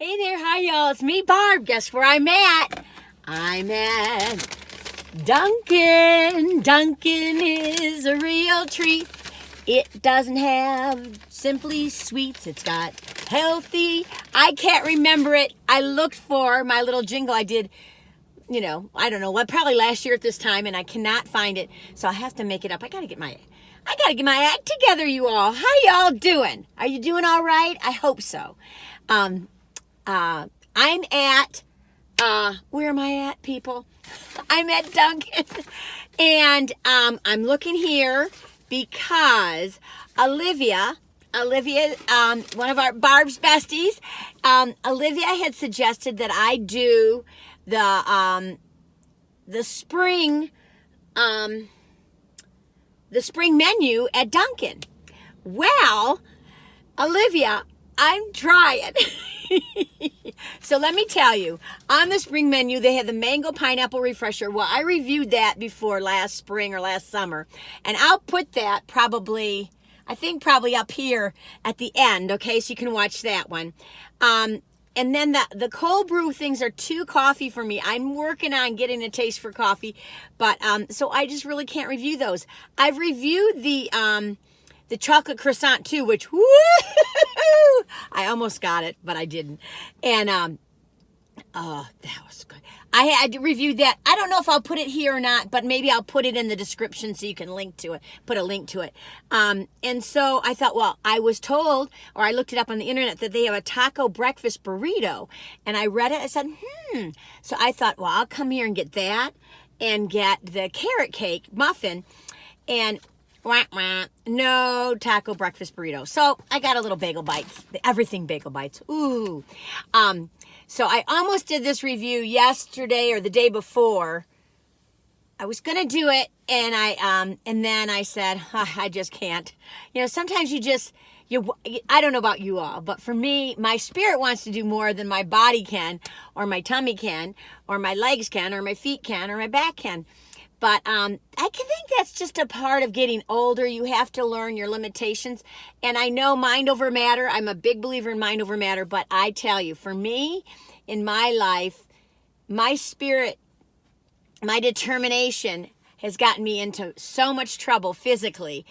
Hey there, hi y'all. It's me, Barb. Guess where I'm at? I'm at Dunkin. Dunkin is a real treat. It doesn't have simply sweets. It's got healthy. I can't remember it. I looked for my little jingle I did, I don't know what, probably last year at this time, and I cannot find it. So I have to make it up. I gotta get my act together, you all. How y'all doing? Are you doing all right? I hope so. I'm at, where am I at, people? I'm at Dunkin. And I'm looking here because Olivia, one of our Barb's besties, Olivia had suggested that I do the spring menu at Dunkin. Well, Olivia, I'm trying. So let me tell you, on the spring menu, they have the mango pineapple refresher. Well, I reviewed that before last spring or last summer, and I'll put that probably up here at the end, okay, so you can watch that one. And then the cold brew things are too coffee for me. I'm working on getting a taste for coffee, but so I just really can't review those. I've reviewed the chocolate croissant too, which woo, I almost got it, but I didn't. And that was good. I had reviewed that. I don't know if I'll put it here or not, but maybe I'll put it in the description so you can put a link to it. And so I thought, well, I was told, or I looked it up on the internet, that they have a taco breakfast burrito. And I read it, I said, So I thought, well, I'll come here and get that and get the carrot cake muffin. And no taco breakfast burrito. So I got a little Bagel Bites, the Everything Bagel Bites. Ooh. So I almost did this review yesterday or the day before. I was gonna do it, and then I said, I just can't. Sometimes I don't know about you all, but for me, my spirit wants to do more than my body can, or my tummy can, or my legs can, or my feet can, or my back can. But I think that's just a part of getting older. You have to learn your limitations. And I know mind over matter. I'm a big believer in mind over matter. But I tell you, for me, in my life, my spirit, my determination has gotten me into so much trouble physically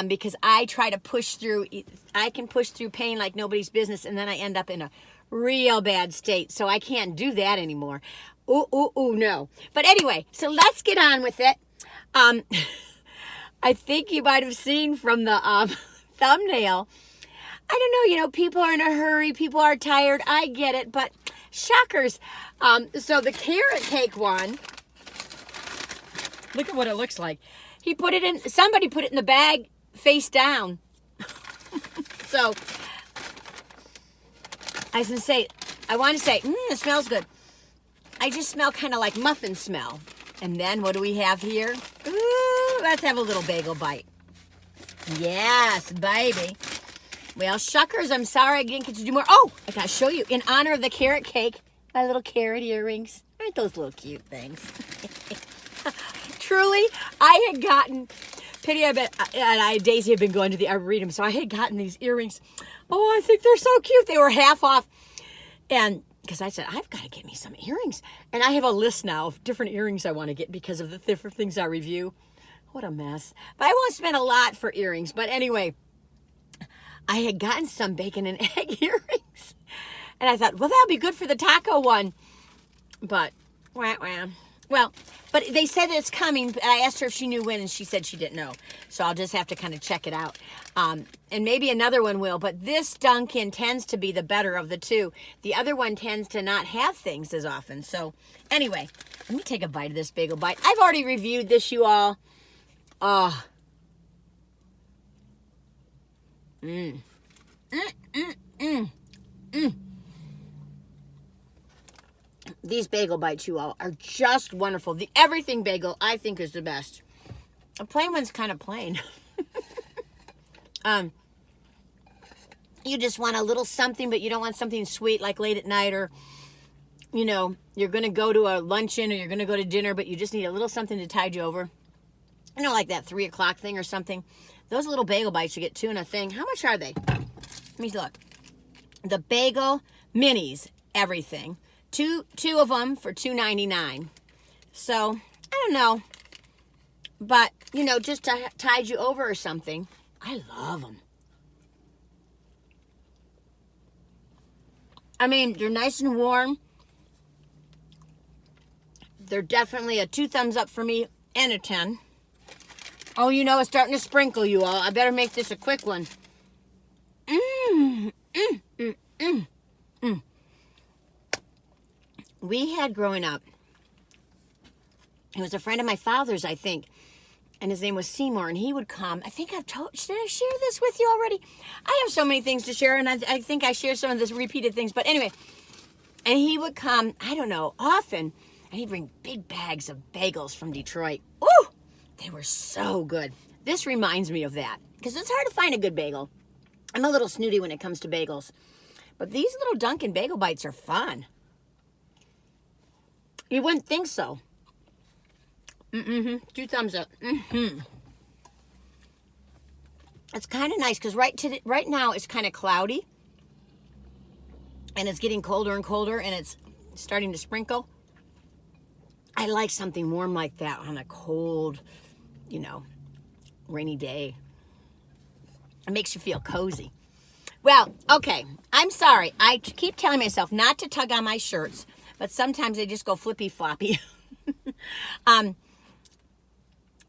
because I try to push through. I can push through pain like nobody's business. And then I end up in a real bad state. So I can't do that anymore. Ooh, no. But anyway, so let's get on with it. I think you might have seen from the thumbnail. I don't know, people are in a hurry. People are tired. I get it, but shockers. So the carrot cake one, look at what it looks like. Somebody put it in the bag face down. So I want to say, it smells good. I just smell kind of like muffin smell. And then what do we have here? Ooh, let's have a little bagel bite. Yes, baby. Well, shuckers, I'm sorry I didn't get to do more. Oh, I got to show you. In honor of the carrot cake, my little carrot earrings. Aren't those little cute things? Truly, I had gotten, Daisy had been going to the Arboretum, so I had gotten these earrings. Oh, I think they're so cute. They were half off. And because I said, I've got to get me some earrings. And I have a list now of different earrings I want to get because of the different things I review. What a mess. But I won't spend a lot for earrings. But anyway, I had gotten some bacon and egg earrings. And I thought, well, that'll be good for the taco one. But, well, but they said that it's coming. I asked her if she knew when, and she said she didn't know. So I'll just have to kind of check it out. And maybe another one will. But this Dunkin tends to be the better of the two. The other one tends to not have things as often. So anyway, let me take a bite of this bagel bite. I've already reviewed this, you all. These bagel bites, you all, are just wonderful. The Everything Bagel, I think, is the best. A plain one's kind of plain. You just want a little something, but you don't want something sweet like late at night, or, you're going to go to a luncheon or you're going to go to dinner, but you just need a little something to tide you over. Like that 3 o'clock thing or something. Those little bagel bites, you get 2 in a thing. How much are they? Let me look. The bagel minis, everything. Two of them for $2.99. So, I don't know. But, you know, just to tide you over or something. I love them. I mean, they're nice and warm. They're definitely a 2 thumbs up for me and a 10. Oh, you know, it's starting to sprinkle, you all. I better make this a quick one. We had growing up, it was a friend of my father's, I think, and his name was Seymour, and he would come. I think I've told, did I share this with you already? I have so many things to share, and I think I share some of this repeated things, but anyway, and he would come, I don't know, often, and he'd bring big bags of bagels from Detroit. Ooh, they were so good. This reminds me of that, because it's hard to find a good bagel. I'm a little snooty when it comes to bagels, but these little Dunkin Bagel Bites are fun. You wouldn't think so. 2 thumbs up. It's kind of nice because right now it's kind of cloudy, and it's getting colder and colder, and it's starting to sprinkle. I like something warm like that on a cold, you know, rainy day. It makes you feel cozy. Well, okay, I'm sorry. I keep telling myself not to tug on my shirts, but sometimes they just go flippy floppy.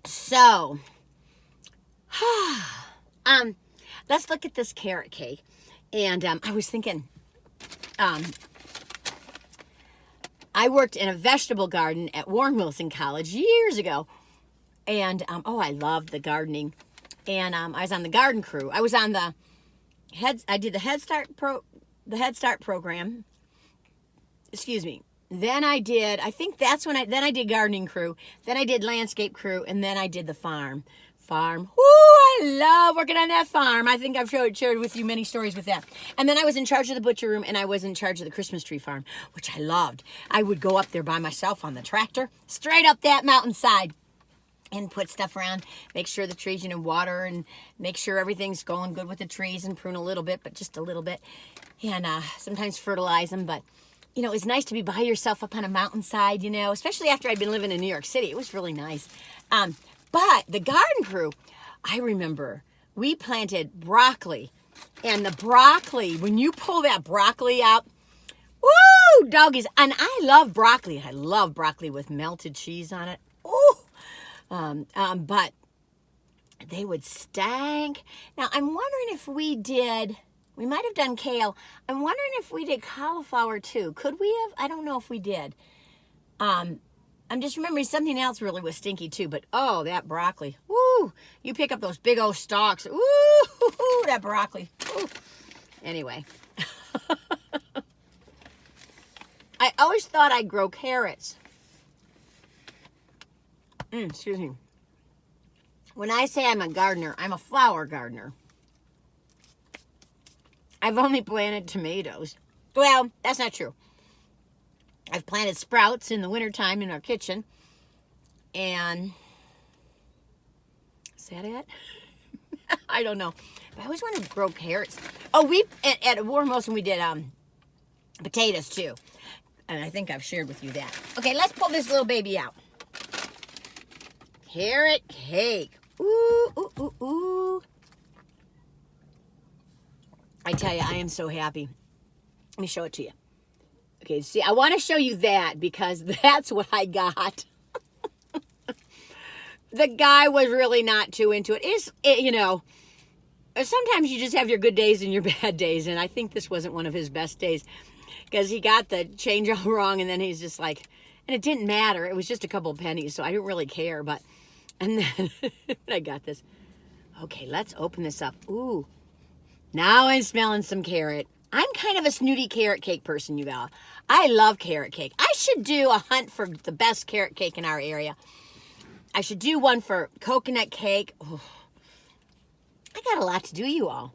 So, let's look at this carrot cake. And I was thinking, I worked in a vegetable garden at Warren Wilson College years ago. And, I loved the gardening. And I was on the garden crew. I was on I did the Head Start program. Excuse me. Then I did gardening crew. Then I did landscape crew. And then I did the farm. Woo, I love working on that farm. I think I've shared with you many stories with that. And then I was in charge of the butcher room, and I was in charge of the Christmas tree farm, which I loved. I would go up there by myself on the tractor, straight up that mountainside, and put stuff around, make sure the trees, water, and make sure everything's going good with the trees, and prune a little bit, but just a little bit. And sometimes fertilize them, but it's nice to be by yourself up on a mountainside, especially after I'd been living in New York City. It was really nice. But the garden crew, I remember we planted broccoli. And the broccoli, when you pull that broccoli out, woo, doggies. And I love broccoli. I love broccoli with melted cheese on it. Ooh. But they would stank. Now, I'm wondering if we might have done kale. I'm wondering if we did cauliflower too. Could we have? I don't know if we did. I'm just remembering something else really was stinky too, but that broccoli. Woo! You pick up those big old stalks. Ooh, that broccoli. Ooh. Anyway. I always thought I'd grow carrots. Excuse me. When I say I'm a gardener, I'm a flower gardener. I've only planted tomatoes. Well, that's not true. I've planted sprouts in the wintertime in our kitchen. And is that it? I don't know. But I always wanted to grow carrots. Oh, at Warren Wilson, we did potatoes too. And I think I've shared with you that. Okay, let's pull this little baby out. Carrot cake. Ooh, ooh, ooh, ooh. I tell you, I am so happy. Let me show it to you. Okay, see, I want to show you that because that's what I got. The guy was really not too into it. Sometimes you just have your good days and your bad days, and I think this wasn't one of his best days because he got the change all wrong, and then he's just like, and it didn't matter. It was just a couple of pennies, so I didn't really care, and then I got this. Okay, let's open this up. Ooh, now I'm smelling some carrot. I'm kind of a snooty carrot cake person, you all. I love carrot cake. I should do a hunt for the best carrot cake in our area. I should do one for coconut cake. Oh, I got a lot to do, you all.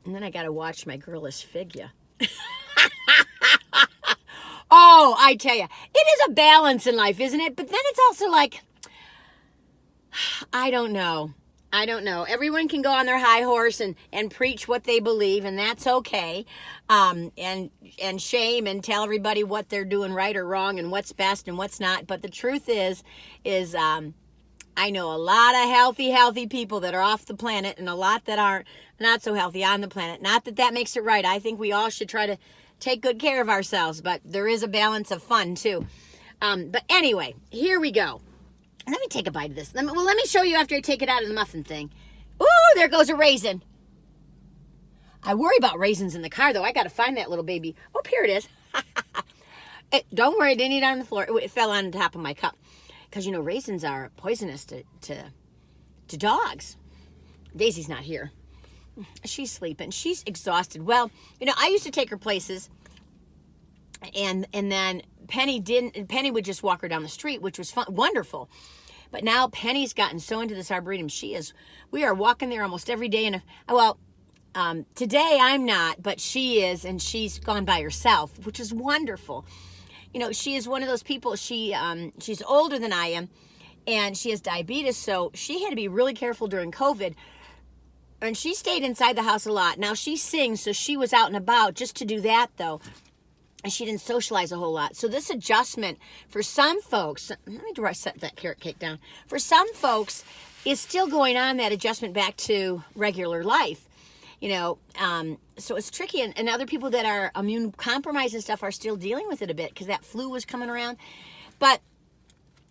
And then I got to watch my girlish figure. Oh, I tell you, it is a balance in life, isn't it? But then it's also like, I don't know. I don't know. Everyone can go on their high horse and preach what they believe, and that's okay. And shame and tell everybody what they're doing right or wrong and what's best and what's not. But the truth is I know a lot of healthy people that are off the planet and a lot that aren't not so healthy on the planet. Not that that makes it right. I think we all should try to take good care of ourselves, but there is a balance of fun too. But anyway, here we go. Let me take a bite of this. Let me show you after I take it out of the muffin thing. Ooh, there goes a raisin. I worry about raisins in the car, though. I got to find that little baby. Oh, here it is. Don't worry, I didn't eat it on the floor. It fell on the top of my cup. Because, you know, raisins are poisonous to dogs. Daisy's not here. She's sleeping. She's exhausted. Well, you know, I used to take her places, and then Penny didn't. Penny would just walk her down the street, which was fun, wonderful. But now Penny's gotten so into this arboretum. We are walking there almost every day. And today I'm not, but she is, and she's gone by herself, which is wonderful. You know, she is one of those people. She's older than I am, and she has diabetes, so she had to be really careful during COVID. And she stayed inside the house a lot. Now she sings, so she was out and about just to do that, though. And she didn't socialize a whole lot. So this adjustment for some folks, let me set that carrot cake down. For some folks, is still going on, that adjustment back to regular life. You know, so it's tricky. And other people that are immune compromised and stuff are still dealing with it a bit because that flu was coming around. But,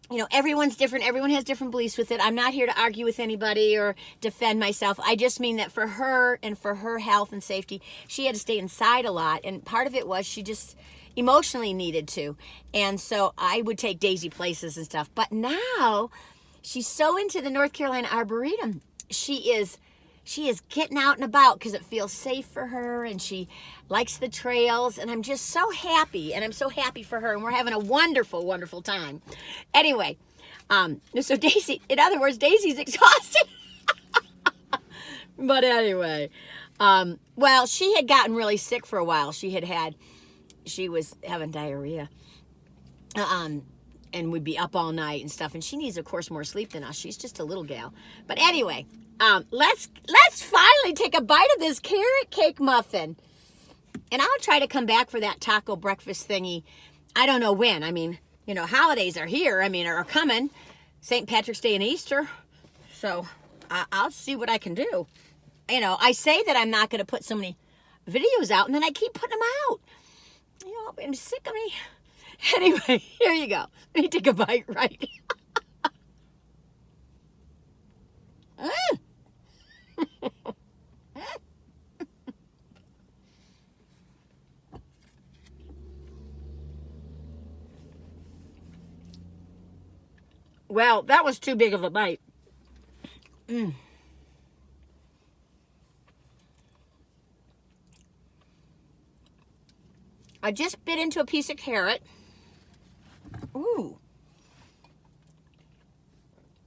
you know, everyone's different. Everyone has different beliefs with it. I'm not here to argue with anybody or defend myself. I just mean that for her and for her health and safety, she had to stay inside a lot. And part of it was she just emotionally needed to. And so I would take Daisy places and stuff. But now she's so into the North Carolina Arboretum. She is getting out and about because it feels safe for her, and she likes the trails, and I'm just so happy, and I'm so happy for her, and we're having a wonderful, wonderful time. Anyway, so Daisy, in other words, Daisy's exhausted. But anyway, well, she had gotten really sick for a while. She was having diarrhea, and would be up all night and stuff, and she needs, of course, more sleep than us. She's just a little gal. But anyway, let's finally take a bite of this carrot cake muffin. And I'll try to come back for that taco breakfast thingy. I don't know when. I mean, you know, holidays are here. I mean, are coming. St. Patrick's Day and Easter. So I'll see what I can do. You know, I say that I'm not going to put so many videos out, and then I keep putting them out. You know, I'm sick of me. Anyway, here you go. Let me take a bite right. Well, that was too big of a bite. I just bit into a piece of carrot. Ooh.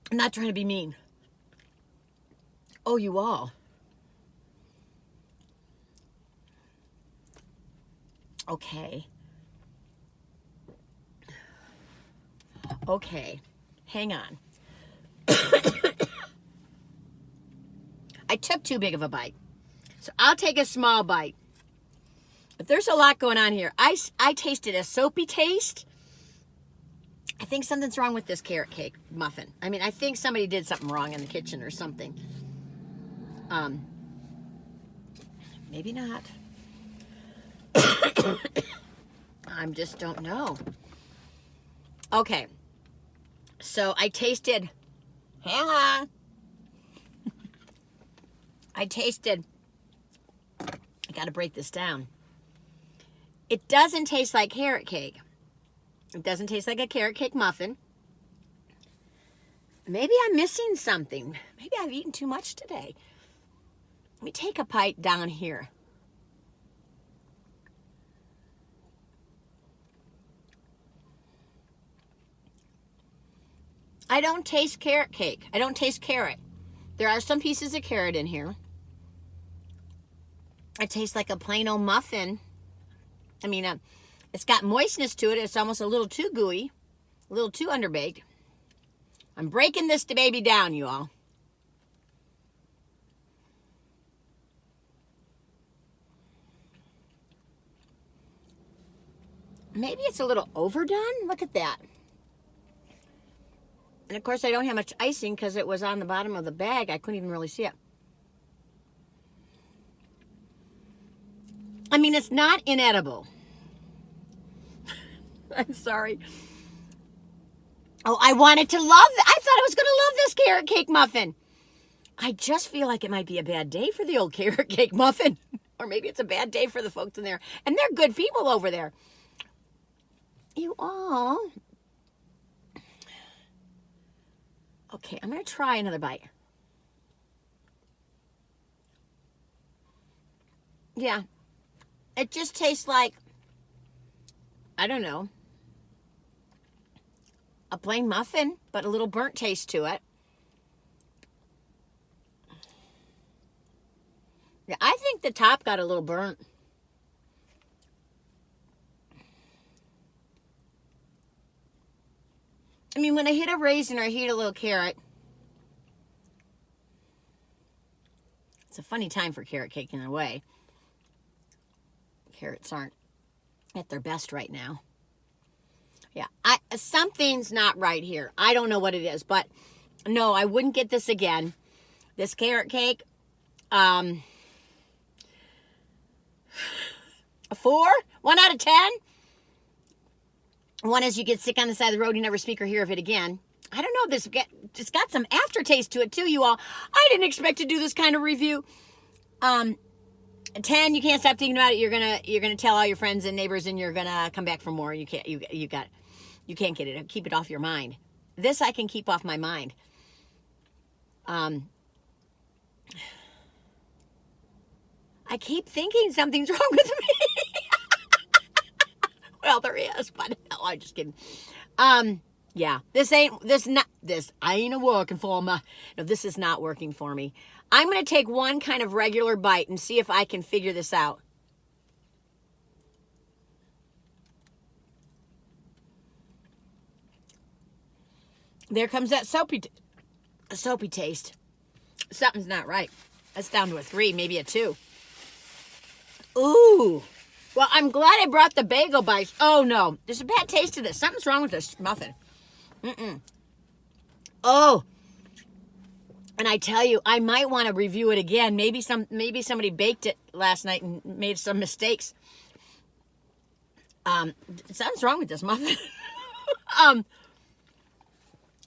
I'm not trying to be mean. Oh, you all. Okay. Okay. Hang on. I took too big of a bite. So I'll take a small bite. But there's a lot going on here. I tasted a soapy taste. I think something's wrong with this carrot cake muffin. I mean, I think somebody did something wrong in the kitchen or something. Maybe not. I just don't know. Okay. So I tasted, hang on. I gotta break this down. It doesn't taste like carrot cake. It doesn't taste like a carrot cake muffin. Maybe I'm missing something. Maybe I've eaten too much today. Let me take a bite down here. I don't taste carrot cake. I don't taste carrot. There are some pieces of carrot in here. It tastes like a plain old muffin. I mean, it's got moistness to it. It's almost a little too gooey, a little too underbaked. I'm breaking this baby down, you all. maybe it's a little overdone. Look at that. And of course, I don't have much icing because it was on the bottom of the bag. I couldn't even really see it. I mean, it's not inedible. I'm sorry. Oh, I wanted to love it. I thought I was going to love this carrot cake muffin. I just feel like it might be a bad day for the old carrot cake muffin. Or maybe it's a bad day for the folks in there. And they're good people over there. You all. Okay, I'm going to try another bite. Yeah. It just tastes like, I don't know, a plain muffin, but a little burnt taste to it. Yeah, I think the top got a little burnt. I mean, when I hit a raisin or I hit a little carrot, it's a funny time for carrot cake in a way. Carrots aren't at their best right now. Yeah, something's not right here. I don't know what it is, but no, I wouldn't get this again. This carrot cake, a 4, 1 out of 10. One is you get sick on the side of the road, you never speak or hear of it again. I don't know, this just got some aftertaste to it too, you all. I didn't expect to do this kind of review. 10, you can't stop thinking about it. You're gonna tell all your friends and neighbors, and you're gonna come back for more. You can't get it. Keep it off your mind. This I can keep off my mind. I keep thinking something's wrong with me. Well, there is, but no, I'm just kidding. Yeah, this ain't working for me. No, this is not working for me. I'm going to take one kind of regular bite and see if I can figure this out. There comes that soapy taste. Something's not right. That's down to a 3, maybe a 2. Ooh. Well, I'm glad I brought the bagel bites. Oh, no. There's a bad taste to this. Something's wrong with this muffin. Oh. And I tell you, I might want to review it again. Maybe somebody baked it last night and made some mistakes. Something's wrong with this muffin.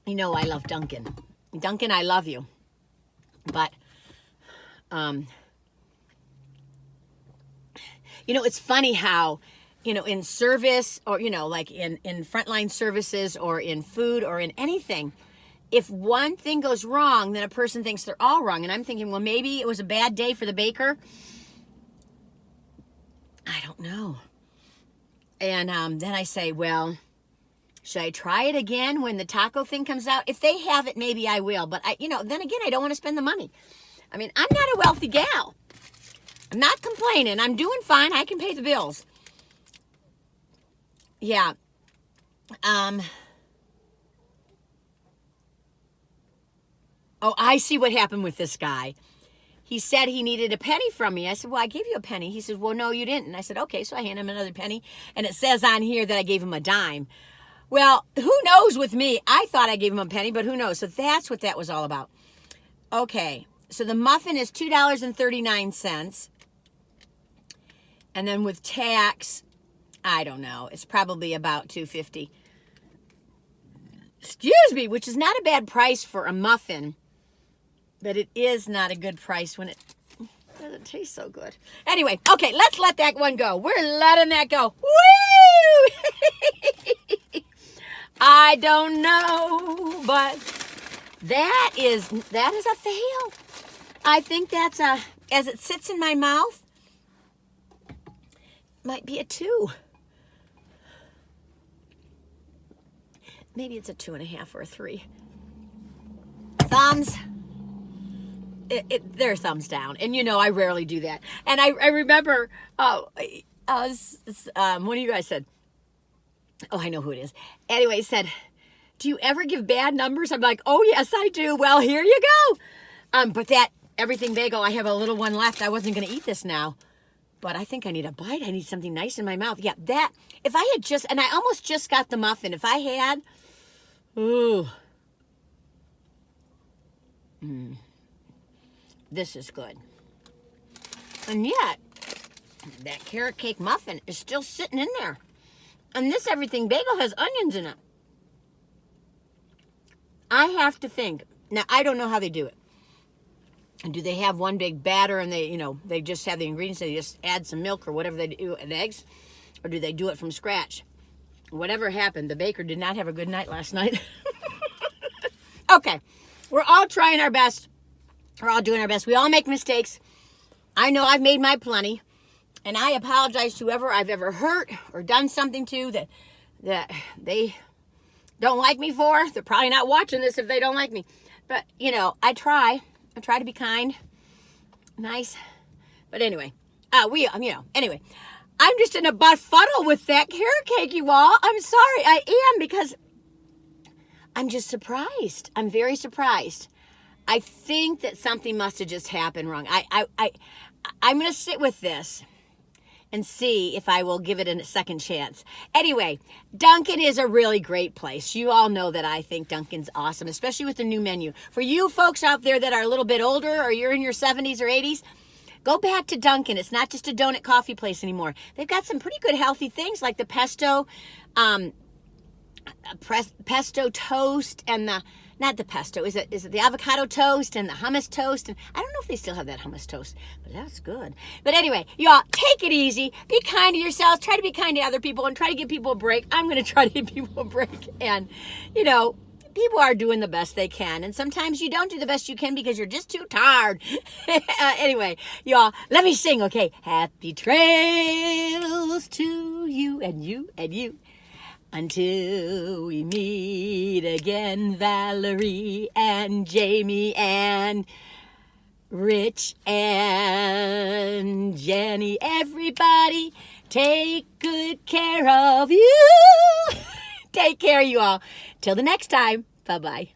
You know I love Dunkin. Dunkin, I love you. But, you know, it's funny how, you know, in service or, you know, like in frontline services or in food or in anything, if one thing goes wrong, then a person thinks they're all wrong. And I'm thinking, well, maybe it was a bad day for the baker. I don't know. And then I say, well, should I try it again when the taco thing comes out? If they have it, maybe I will. But, then again, I don't want to spend the money. I mean, I'm not a wealthy gal. I'm not complaining. I'm doing fine. I can pay the bills. Yeah. Oh, I see what happened with this guy. He said he needed a penny from me. I said, well, I gave you a penny. He said, well, no, you didn't. And I said, okay. So I handed him another penny. And it says on here that I gave him a dime. Well, who knows with me? I thought I gave him a penny, but who knows? So that's what that was all about. Okay. So the muffin is $2.39. And then with tax, I don't know. It's probably about $2.50. Excuse me, which is not a bad price for a muffin. But it is not a good price when it doesn't taste so good. Anyway, okay, let's let that one go. We're letting that go. Woo! I don't know, but that is a fail. I think that's as it sits in my mouth, might be a 2. Maybe it's a 2.5 or a 3. Thumbs. They're thumbs down, and I rarely do that. And I remember one of you guys said, oh, I know who it is. Anyway, said, do you ever give bad numbers? I'm like, oh yes, I do. Well, here you go. But that Everything Bagel, I have a little one left. I wasn't going to eat this now. but I think I need a bite. I need something nice in my mouth. Yeah, that, if I had just, and I almost just got the muffin. If I had, ooh. This is good. And yet, that carrot cake muffin is still sitting in there. And this Everything Bagel has onions in it. I have to think. Now, I don't know how they do it. And do they have one big batter and they just have the ingredients and they just add some milk or whatever they do and eggs? Or do they do it from scratch? Whatever happened, the baker did not have a good night last night. Okay, we're all trying our best. We're all doing our best. We all make mistakes. I know I've made my plenty. And I apologize to whoever I've ever hurt or done something to that they don't like me for. They're probably not watching this if they don't like me. But, I try. I try to be kind, nice. But anyway, anyway. I'm just in a befuddle with that carrot cake, you all. I'm sorry. I am, because I'm just surprised. I'm very surprised. I think that something must have just happened wrong. I'm going to sit with this and see if I will give it a second chance. Anyway, Dunkin is a really great place. You all know that I think Dunkin's awesome, especially with the new menu. For you folks out there that are a little bit older or you're in your 70s or 80s, go back to Dunkin. It's not just a donut coffee place anymore. They've got some pretty good healthy things like the pesto toast and not the pesto. Is it the avocado toast and the hummus toast? And I don't know if they still have that hummus toast, but that's good. But anyway, y'all, take it easy. Be kind to yourselves. Try to be kind to other people and try to give people a break. I'm going to try to give people a break. And, people are doing the best they can. And sometimes you don't do the best you can because you're just too tired. Anyway, y'all, let me sing, okay? Happy trails to you and you and you. Until we meet again, Valerie and Jamie and Rich and Jenny. Everybody, take good care of you. Take care, you all. Till the next time. Bye-bye.